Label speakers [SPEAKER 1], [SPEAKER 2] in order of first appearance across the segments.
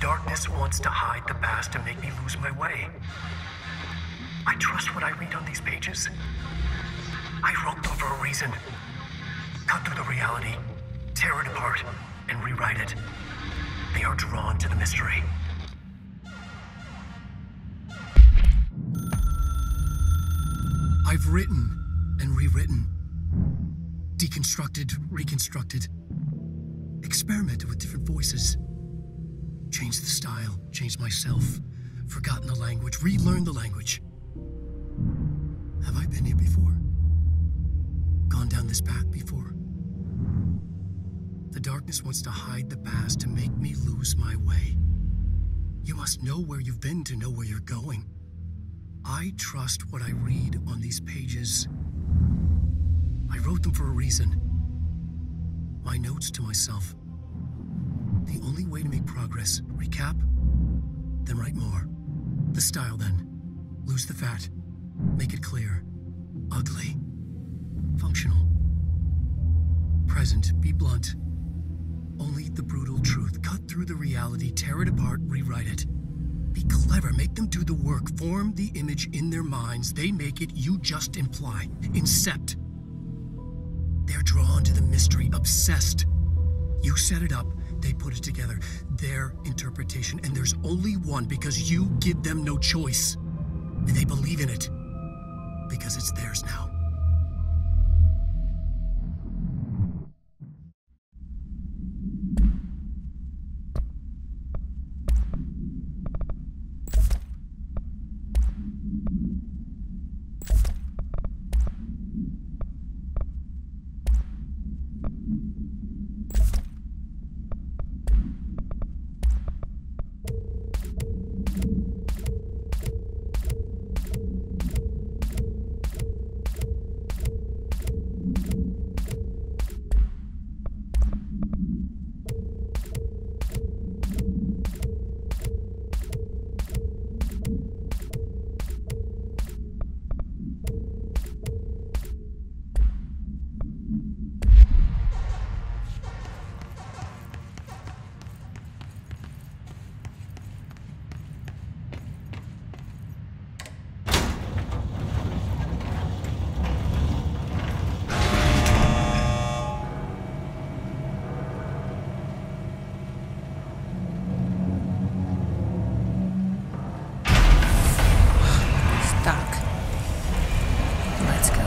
[SPEAKER 1] darkness wants to hide the past and make me lose my way. I trust what I read on these pages. I wrote them for a reason. Cut through the reality, tear it apart, and rewrite it. They are drawn to the mystery. I've written and rewritten, deconstructed, reconstructed, experimented with different voices, changed the style, changed myself, forgotten the language, relearned the language. Have I been here before? Gone down this path before? The darkness wants to hide the past to make me lose my way. You must know where you've been to know where you're going. I trust what I read on these pages. I wrote them for a reason. My notes to myself. The only way to make progress, recap, then write more. The style then. Lose the fat. Make it clear. Ugly. Functional. Present. Be blunt. Only the brutal truth. Cut through the reality, tear it apart, rewrite it. Be clever, make them do the work, form the image in their minds. They make it, you just imply. Incept. They're drawn to the mystery, obsessed. You set it up, they put it together. Their interpretation, and there's only one because you give them no choice. And they believe in it because it's theirs now.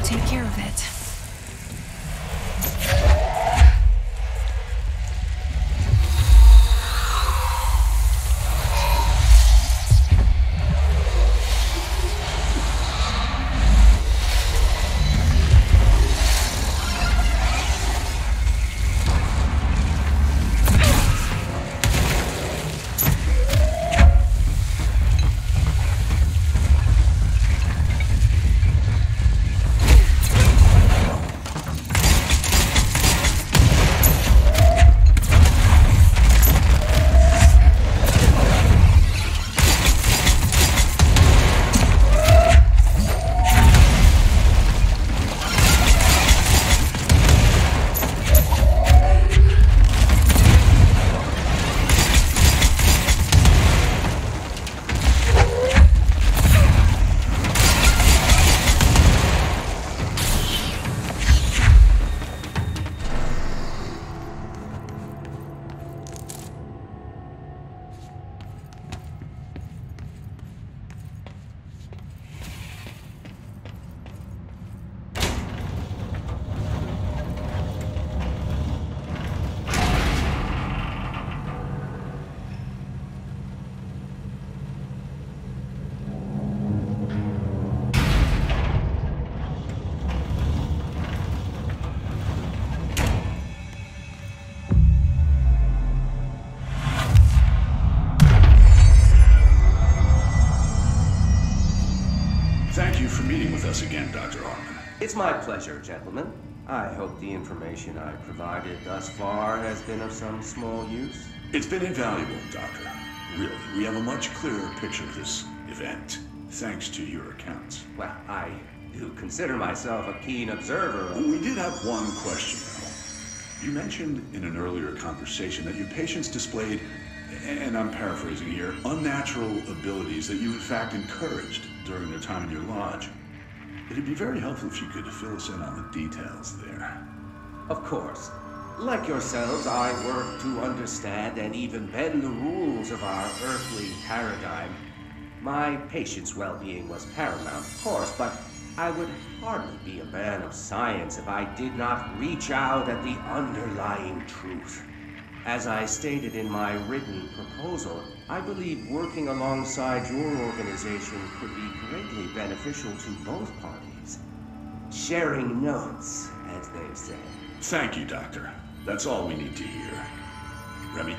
[SPEAKER 2] Take care of it.
[SPEAKER 3] Thank you for meeting with us again, Dr. Hartman.
[SPEAKER 4] It's my pleasure, gentlemen. I hope the information I provided thus far has been of some small use.
[SPEAKER 3] It's been invaluable, Doctor. Really, we have a much clearer picture of this event, thanks to your accounts.
[SPEAKER 4] Well, I do consider myself a keen observer of...
[SPEAKER 3] We did have one question, though. You mentioned in an earlier conversation that your patients displayed and I'm paraphrasing here, unnatural abilities that you in fact encouraged during their time in your lodge. It'd be very helpful if you could fill us in on the details there.
[SPEAKER 4] Of course. Like yourselves, I work to understand and even bend the rules of our earthly paradigm. My patient's well-being was paramount, of course, but I would hardly be a man of science if I did not reach out at the underlying truth. As I stated in my written proposal, I believe working alongside your organization could be greatly beneficial to both parties. Sharing notes, as they say.
[SPEAKER 3] Thank you, Doctor. That's all we need to hear. Remy?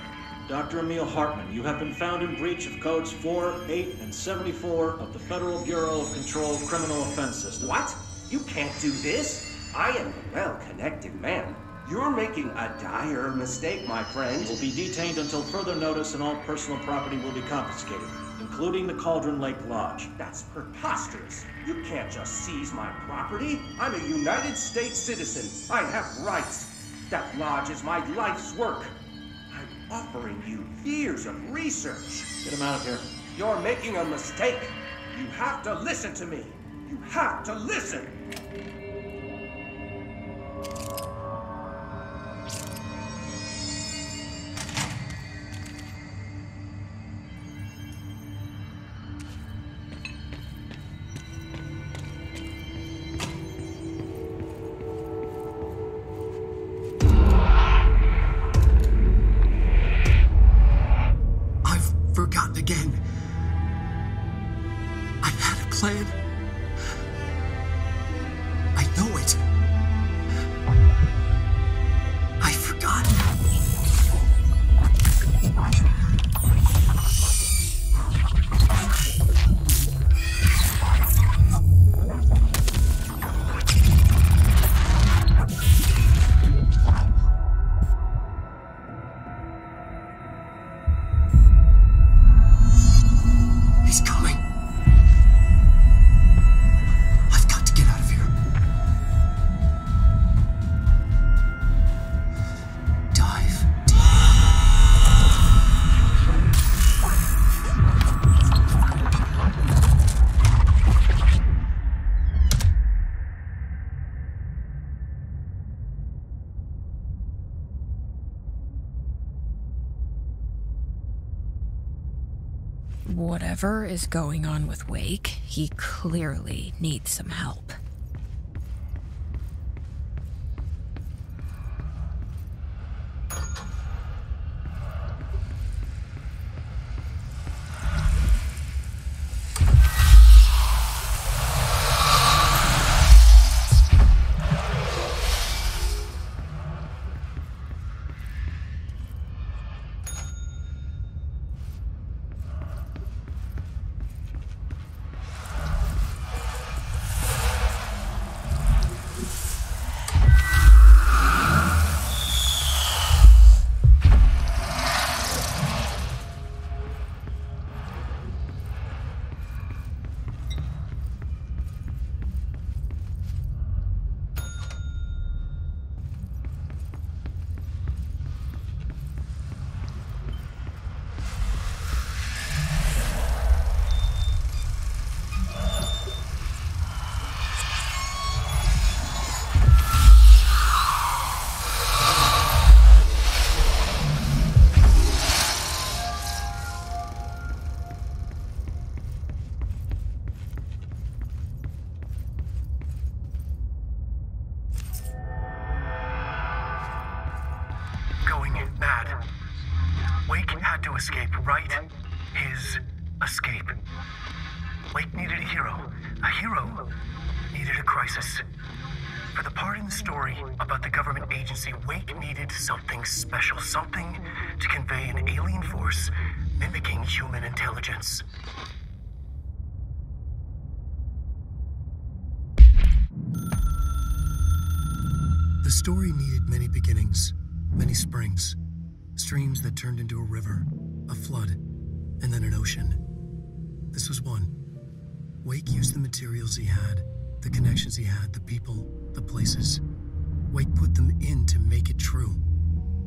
[SPEAKER 5] Dr. Emil Hartman, you have been found in breach of Codes 4, 8, and 74 of the Federal Bureau of Control Criminal Offense System.
[SPEAKER 4] What? You can't do this. I am a well-connected man. You're making a dire mistake, my friend.
[SPEAKER 5] You will be detained until further notice, and all personal property will be confiscated, including the Cauldron Lake Lodge.
[SPEAKER 4] That's preposterous. You can't just seize my property. I'm a United States citizen. I have rights. That lodge is my life's work. I'm offering you years of research.
[SPEAKER 5] Get him out of here.
[SPEAKER 4] You're making a mistake. You have to listen to me. You have to listen.
[SPEAKER 1] Forgotten again. I had a plan. I know it. I've forgotten.
[SPEAKER 2] Whatever is going on with Wake, he clearly needs some help.
[SPEAKER 1] Escape, right? His escape. Wake needed a hero. A hero needed a crisis. For the part in the story about the government agency, Wake needed something special. Something to convey an alien force mimicking human intelligence. The story needed many beginnings, many springs. Streams that turned into a river, a flood, and then an ocean. This was one. Wake used the materials he had, the connections he had, the people, the places. Wake put them in to make it true.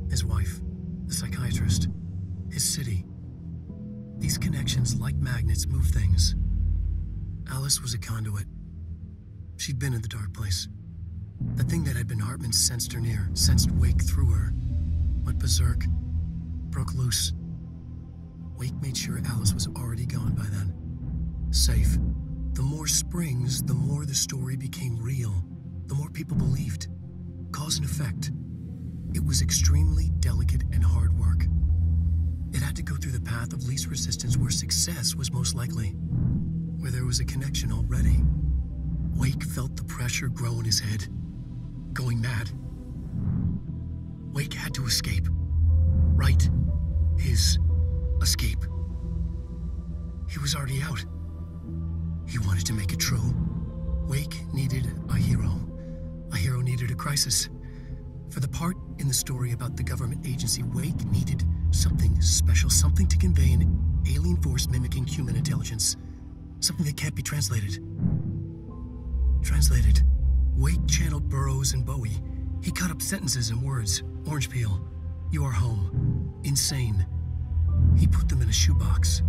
[SPEAKER 1] His wife, the psychiatrist, his city. These connections, like magnets, move things. Alice was a conduit. She'd been in the dark place. The thing that had been Hartman sensed her near, sensed Wake through her. Went berserk, broke loose. Wake made sure Alice was already gone by then. Safe. The more springs, the more the story became real. The more people believed. Cause and effect. It was extremely delicate and hard work. It had to go through the path of least resistance where success was most likely. Where there was a connection already. Wake felt the pressure grow in his head. Going mad. Wake had to escape. Write his escape. He was already out. He wanted to make it true. Wake needed a hero. A hero needed a crisis. For the part in the story about the government agency, Wake needed something special, something to convey an alien force mimicking human intelligence. Something that can't be translated. Translated. Wake channeled Burroughs and Bowie. He cut up sentences and words. Orange peel. You are home. Insane. He put them in a shoebox.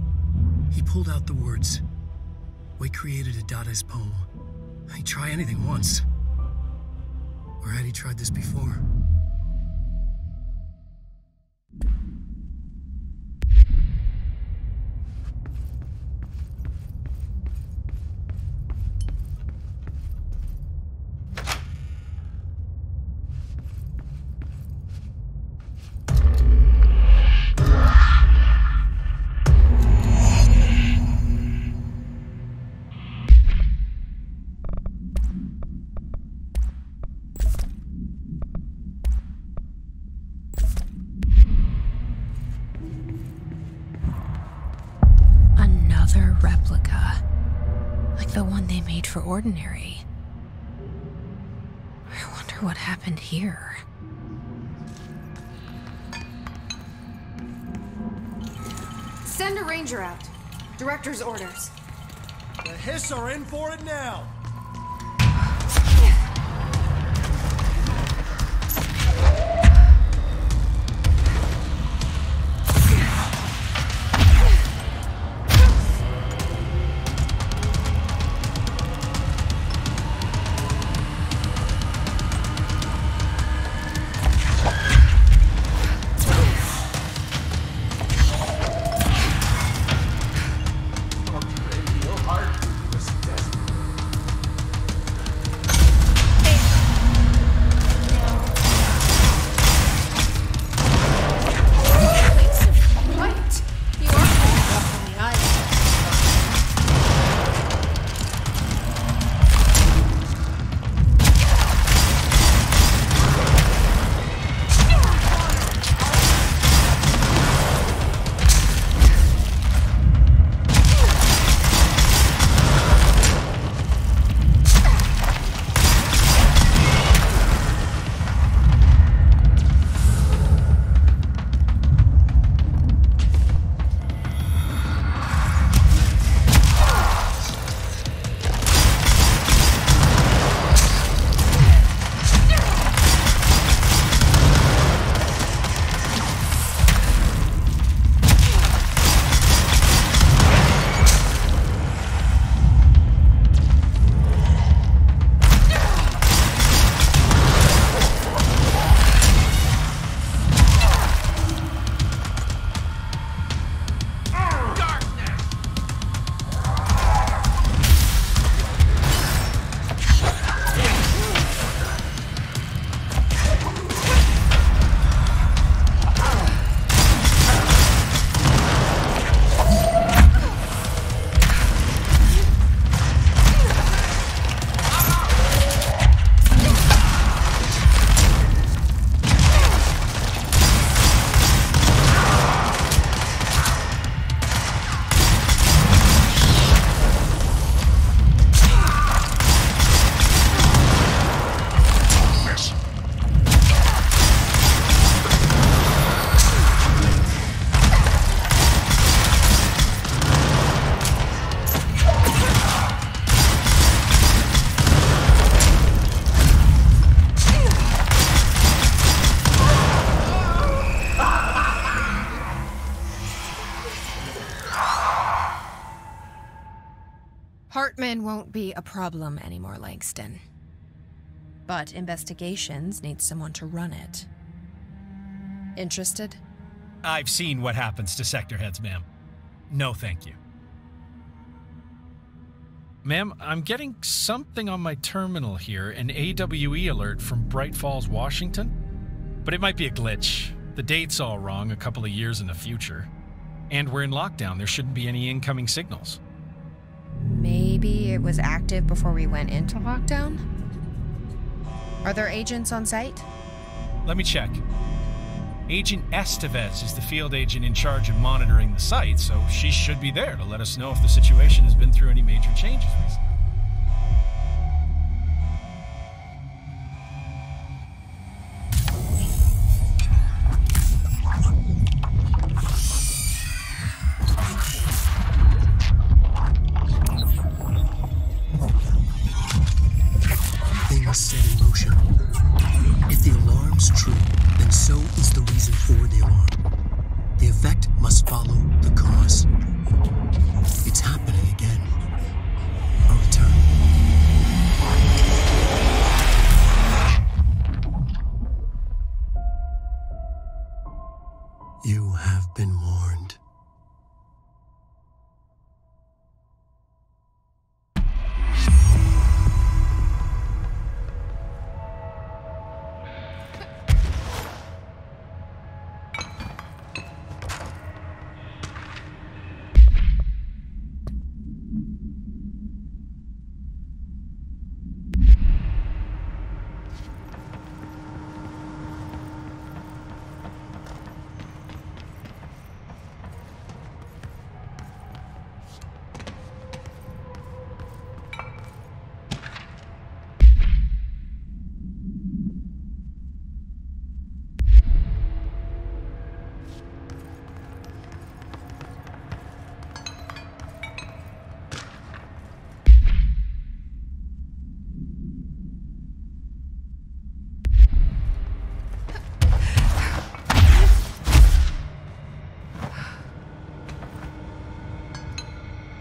[SPEAKER 1] He pulled out the words. Wake created a Dadaist poem. He'd try anything once. Or had he tried this before?
[SPEAKER 2] Replica, like the one they made for Ordinary. I wonder what happened here.
[SPEAKER 6] Send a ranger out. Director's orders.
[SPEAKER 7] The Hiss are in for it now.
[SPEAKER 2] Hartman won't be a problem anymore, Langston. But investigations need someone to run it. Interested?
[SPEAKER 8] I've seen what happens to sector heads, ma'am. No, thank you. Ma'am, I'm getting something on my terminal here, an AWE alert from Bright Falls, Washington. But it might be a glitch. The date's all wrong, a couple of years in the future. And we're in lockdown, there shouldn't be any incoming signals.
[SPEAKER 2] Maybe it was active before we went into lockdown? Are there agents on site?
[SPEAKER 8] Let me check. Agent Estevez is the field agent in charge of monitoring the site, so she should be there to let us know if the situation has been through any major changes recently.
[SPEAKER 1] Set in motion. If the alarm's true, then so is the reason for the alarm. The effect must follow the cause. It's happening again. A return. You have been warned.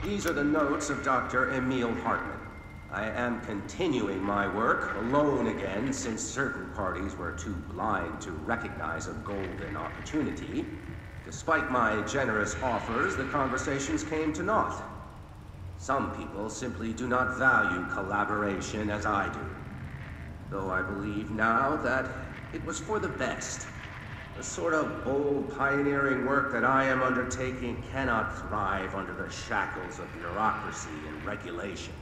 [SPEAKER 4] These are the notes of Dr. Emil Hartman. I am continuing my work alone again since certain parties were too blind to recognize a golden opportunity. Despite my generous offers, the conversations came to naught. Some people simply do not value collaboration as I do. Though I believe now that it was for the best. The sort of bold, pioneering work that I am undertaking cannot thrive under the shackles of bureaucracy and regulation.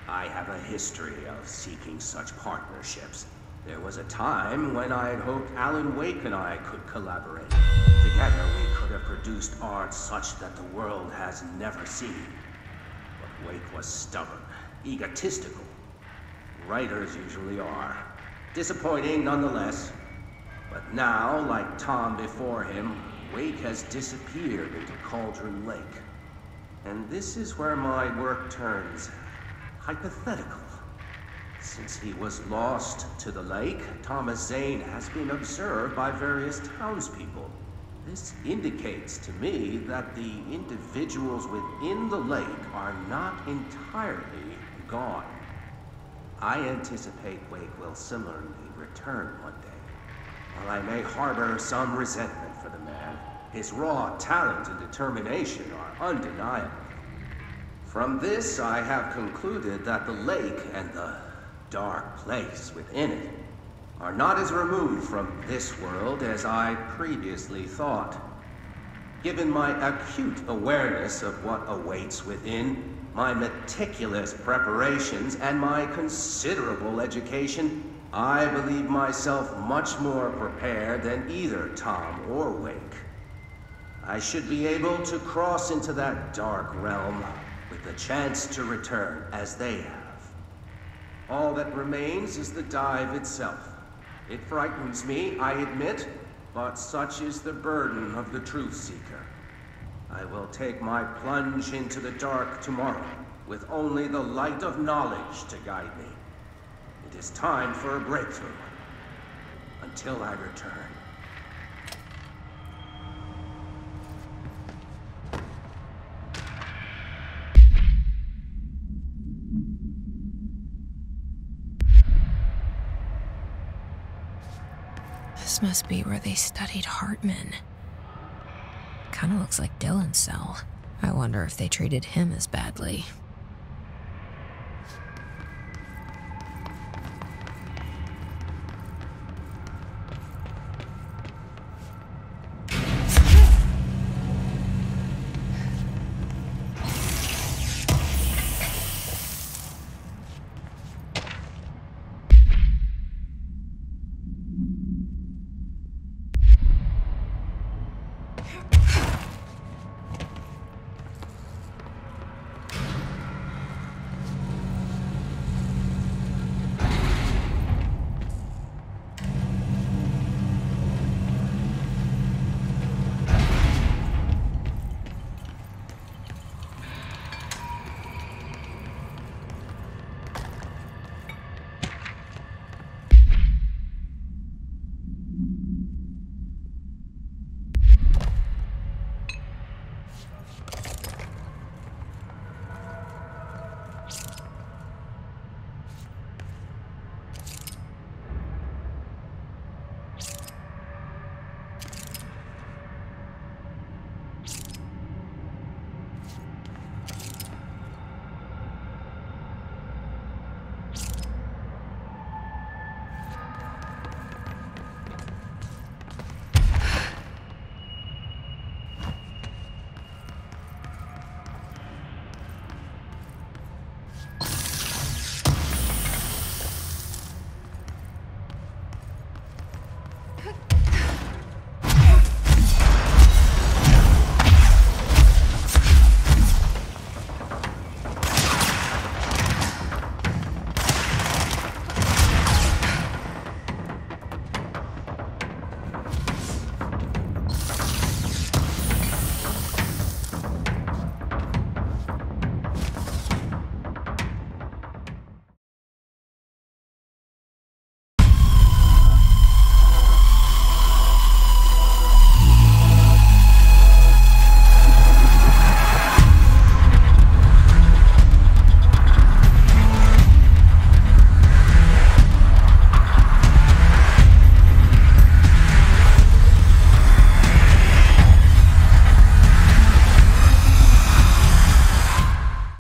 [SPEAKER 4] I have a history of seeking such partnerships. There was a time when I had hoped Alan Wake and I could collaborate. Together we could have produced art such that the world has never seen. But Wake was stubborn, egotistical. Writers usually are. Disappointing nonetheless. But now, like Tom before him, Wake has disappeared into Cauldron Lake. And this is where my work turns hypothetical. Since he was lost to the lake, Thomas Zane has been observed by various townspeople. This indicates to me that the individuals within the lake are not entirely gone. I anticipate Wake will similarly return one day. While I may harbor some resentment for the man, his raw talent and determination are undeniable. From this, I have concluded that the lake and the dark place within it are not as removed from this world as I previously thought. Given my acute awareness of what awaits within, my meticulous preparations, and my considerable education, I believe myself much more prepared than either Tom or Wake. I should be able to cross into that dark realm with the chance to return as they have. All that remains is the dive itself. It frightens me, I admit, but such is the burden of the truth seeker. I will take my plunge into the dark tomorrow with only the light of knowledge to guide me. It is time for a breakthrough. Until I return.
[SPEAKER 2] This must be where they studied Hartman. Kinda looks like Dylan's cell. I wonder if they treated him as badly.